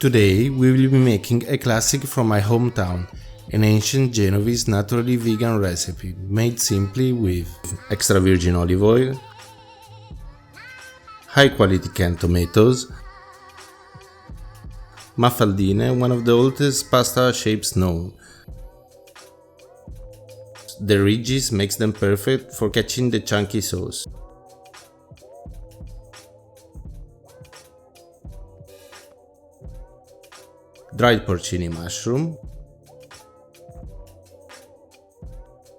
Today we will be making a classic from my hometown, an ancient Genovese naturally vegan recipe made simply with extra virgin olive oil, high quality canned tomatoes, Mafaldine, one of the oldest pasta shapes known. The ridges makes them perfect for catching the chunky sauce. Dried porcini mushroom,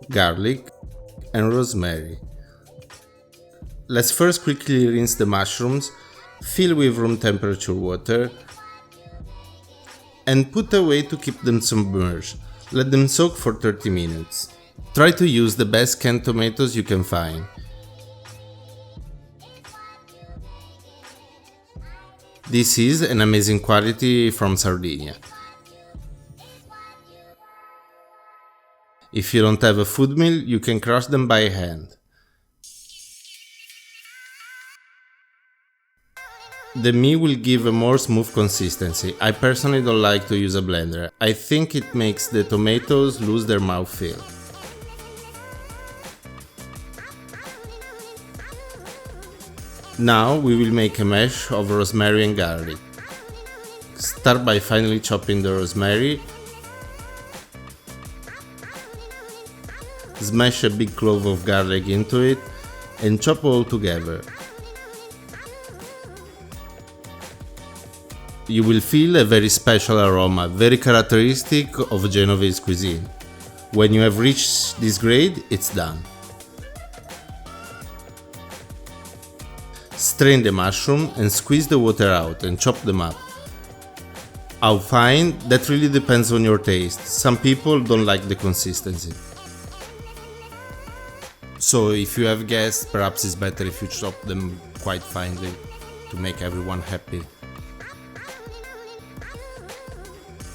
garlic and rosemary. Let's first quickly rinse the mushrooms, fill with room temperature water and put away to keep them submerged. Let them soak for 30 minutes. Try to use the best canned tomatoes you can find. This is an amazing quality from Sardinia. If you don't have a food mill, you can crush them by hand. The meal will give a more smooth consistency. I personally don't like to use a blender. I think it makes the tomatoes lose their mouthfeel. Now we will make a mash of rosemary and garlic. Start by finely chopping the rosemary. Smash a big clove of garlic into it and chop all together. You will feel a very special aroma, very characteristic of Genovese cuisine. When you have reached this grade, it's done. Strain the mushroom and squeeze the water out and chop them up. How fine? That really depends on your taste. Some people don't like the consistency. So if you have guests, perhaps it's better if you chop them quite finely to make everyone happy.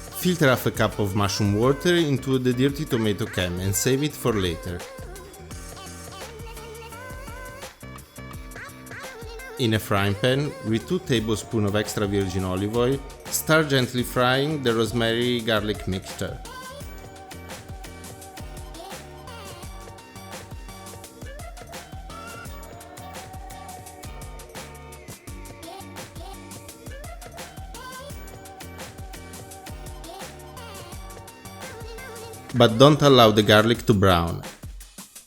Filter half a cup of mushroom water into the dirty tomato can and save it for later. In a frying pan, with 2 tablespoons of extra virgin olive oil, start gently frying the rosemary garlic mixture. But don't allow the garlic to brown.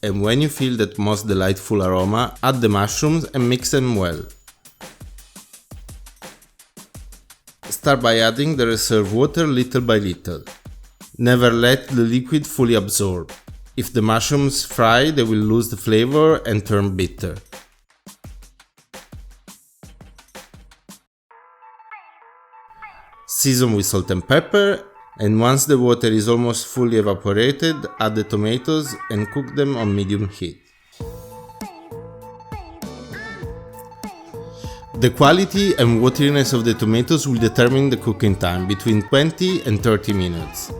And when you feel that most delightful aroma, add the mushrooms and mix them well. Start by adding the reserved water little by little. Never let the liquid fully absorb. If the mushrooms fry, they will lose the flavor and turn bitter. Season with salt and pepper. And once the water is almost fully evaporated, add the tomatoes and cook them on medium heat. The quality and wateriness of the tomatoes will determine the cooking time, between 20 and 30 minutes.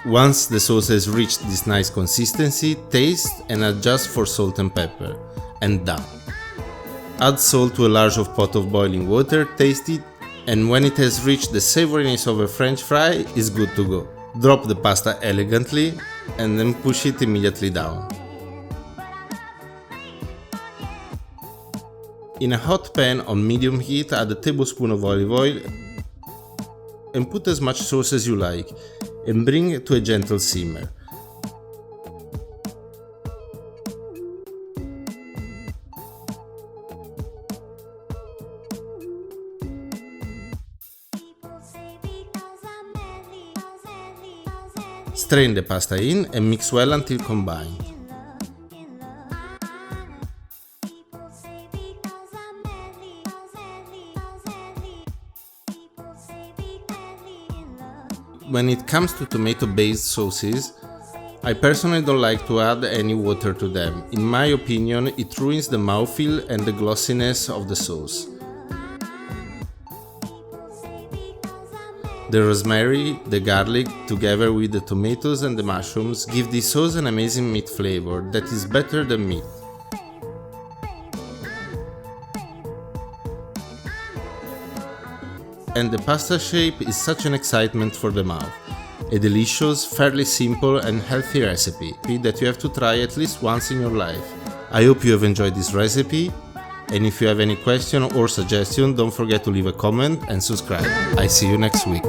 Once the sauce has reached this nice consistency, taste and adjust for salt and pepper, and done. Add salt to a large pot of boiling water, taste it, and when it has reached the savoriness of a French fry, it's good to go. Drop the pasta elegantly and then push it immediately down. In a hot pan on medium heat, add a tablespoon of olive oil and put as much sauce as you like and bring it to a gentle simmer. Strain the pasta in and mix well until combined. When it comes to tomato-based sauces, I personally don't like to add any water to them. In my opinion, it ruins the mouthfeel and the glossiness of the sauce. The rosemary, the garlic, together with the tomatoes and the mushrooms, give this sauce an amazing meat flavor that is better than meat. and the pasta shape is such an excitement for the mouth. A delicious, fairly simple and healthy recipe that you have to try at least once in your life. I hope you have enjoyed this recipe, and if you have any question or suggestion, don't forget to leave a comment and subscribe. I see you next week.